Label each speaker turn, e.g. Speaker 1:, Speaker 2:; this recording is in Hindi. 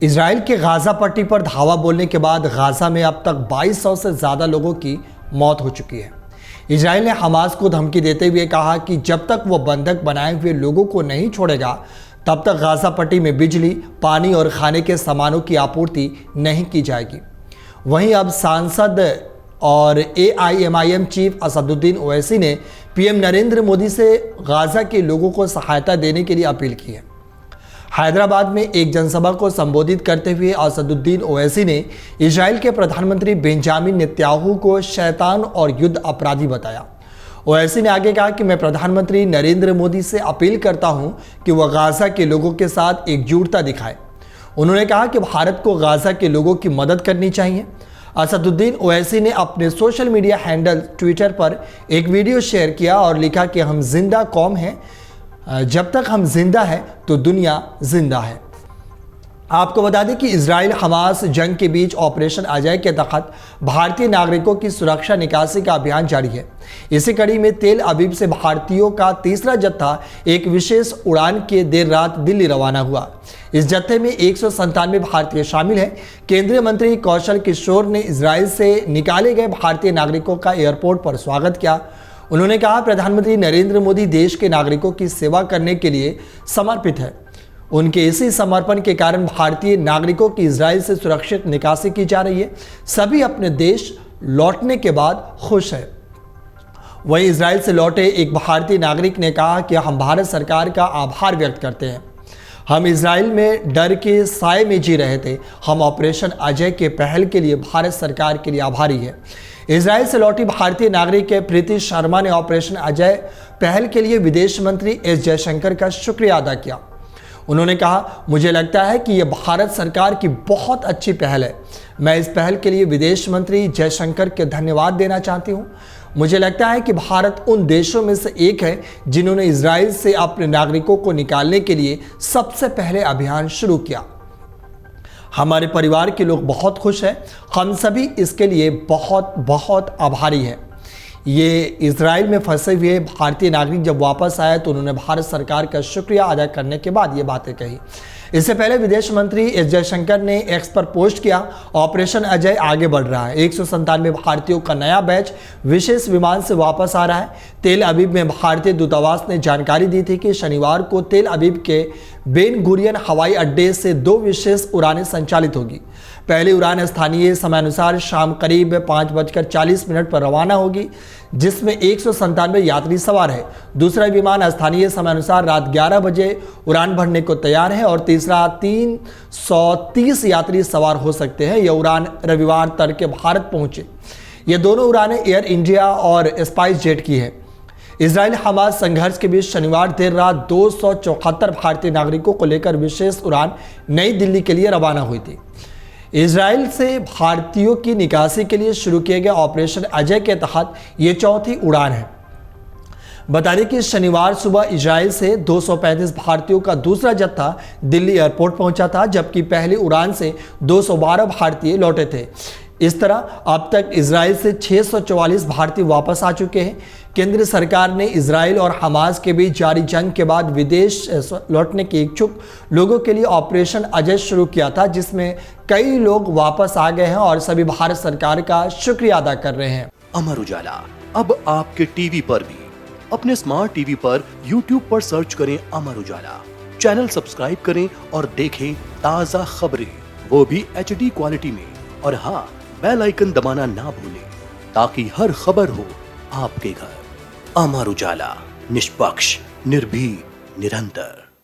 Speaker 1: इजराइल के गाजा पट्टी पर धावा बोलने के बाद गाजा में अब तक 2200 से ज़्यादा लोगों की मौत हो चुकी है। इजराइल ने हमास को धमकी देते हुए कहा कि जब तक वो बंधक बनाए हुए लोगों को नहीं छोड़ेगा तब तक गाजा पट्टी में बिजली, पानी और खाने के सामानों की आपूर्ति नहीं की जाएगी। वहीं अब सांसद और AIMIM चीफ असदुद्दीन ओवैसी ने PM नरेंद्र मोदी से गाजा के लोगों को सहायता देने के लिए अपील की है। हैदराबाद में एक जनसभा को संबोधित करते हुए असदुद्दीन ओवैसी ने इजराइल के प्रधानमंत्री बेंजामिन नेतन्याहू को शैतान और युद्ध अपराधी बताया। ओवैसी ने आगे कहा कि मैं प्रधानमंत्री नरेंद्र मोदी से अपील करता हूं कि वह गाजा के लोगों के साथ एकजुटता दिखाए। उन्होंने कहा कि भारत को गाजा के लोगों की मदद करनी चाहिए। असदुद्दीन ओवैसी ने अपने सोशल मीडिया हैंडल ट्विटर पर एक वीडियो शेयर किया और लिखा कि हम जिंदा कौम हैं, जब तक हम जिंदा हैं तो दुनिया जिंदा है। आपको बता दें कि इजराइल हमास जंग के बीच ऑपरेशन अजय के तहत भारतीय नागरिकों की सुरक्षा निकासी का अभियान जारी है। इसी कड़ी में तेल अवीव से भारतीयों का तीसरा जत्था एक विशेष उड़ान के देर रात दिल्ली रवाना हुआ। इस जत्थे में 197 भारतीय शामिल हैं। केंद्रीय मंत्री कौशल किशोर ने इजराइल से निकाले गए भारतीय नागरिकों का एयरपोर्ट पर स्वागत किया। उन्होंने कहा, प्रधानमंत्री नरेंद्र मोदी देश के नागरिकों की सेवा करने के लिए समर्पित है। उनके इसी समर्पण के कारण भारतीय नागरिकों की इजराइल से सुरक्षित निकासी की जा रही है। सभी अपने देश लौटने के बाद खुश हैं। वहीं इजराइल से लौटे एक भारतीय नागरिक ने कहा कि हम भारत सरकार का आभार व्यक्त करते हैं। हम इजराइल में डर के साए में जी रहे थे। हम ऑपरेशन अजय के पहल के लिए भारत सरकार के लिए आभारी है। इजराइल से लौटी भारतीय नागरिक प्रीति शर्मा ने ऑपरेशन अजय पहल के लिए विदेश मंत्री S जयशंकर का शुक्रिया अदा किया। उन्होंने कहा, मुझे लगता है कि यह भारत सरकार की बहुत अच्छी पहल है। मैं इस पहल के लिए विदेश मंत्री जयशंकर के धन्यवाद देना चाहती हूँ। मुझे लगता है कि भारत उन देशों में से एक है जिन्होंने इजराइल से अपने नागरिकों को निकालने के लिए सबसे पहले अभियान शुरू किया। हमारे परिवार के लोग बहुत खुश हैं। हम सभी इसके लिए बहुत बहुत आभारी हैं। ये इजराइल में फंसे हुए भारतीय नागरिक जब वापस आए तो उन्होंने भारत सरकार का शुक्रिया अदा करने के बाद ये बातें कही। इससे पहले विदेश मंत्री S जयशंकर ने X पर पोस्ट किया, ऑपरेशन अजय आगे बढ़ रहा है। 197 भारतीयों का नया बैच विशेष विमान से वापस आ रहा है। तेल अवीव में भारतीय दूतावास ने जानकारी दी थी कि शनिवार को तेल अवीव के बेन गुरियन हवाई अड्डे से 2 विशेष उड़ानें संचालित होगी। पहली उड़ान स्थानीय समयानुसार शाम करीब 5:40 पर रवाना होगी, जिसमें 197 यात्री सवार है। दूसरा विमान स्थानीय समयानुसार रात 11 बजे उड़ान भरने को तैयार है और तीसरा 330 यात्री सवार हो सकते हैं। यह उड़ान रविवार तड़के भारत पहुंचे। ये दोनों उड़ानें एयर इंडिया और स्पाइस जेट की है। इजराइल हमास संघर्ष के बीच शनिवार देर रात 274 भारतीय नागरिकों को लेकर विशेष उड़ान नई दिल्ली के लिए रवाना हुई थी। इजराइल से भारतीयों की निकासी के लिए शुरू किए गए ऑपरेशन अजय के तहत ये चौथी उड़ान है। बता दें कि शनिवार सुबह इजराइल से 235 भारतीयों का दूसरा जत्था दिल्ली एयरपोर्ट पहुंचा था, जबकि पहली उड़ान से 212 भारतीय लौटे थे। इस तरह अब तक इजराइल से 644 भारतीय वापस आ चुके हैं। केंद्र सरकार ने इजराइल और हमास के बीच जारी जंग के बाद विदेश लौटने के इच्छुक लोगों के लिए ऑपरेशन अजय शुरू किया था, जिसमें कई लोग वापस आ गए हैं और सभी भारत सरकार का शुक्रिया अदा कर रहे हैं।
Speaker 2: अमर उजाला अब आपके टीवी पर भी। अपने स्मार्ट टीवी पर YouTube पर सर्च करें अमर उजाला, चैनल सब्सक्राइब करें और देखें ताज़ा खबरें, वो भी HD क्वालिटी में। और हाँ, बेल आइकन दबाना ना भूलें ताकि हर खबर हो आपके घर। अमर उजाला, निष्पक्ष, निर्भीक, निरंतर।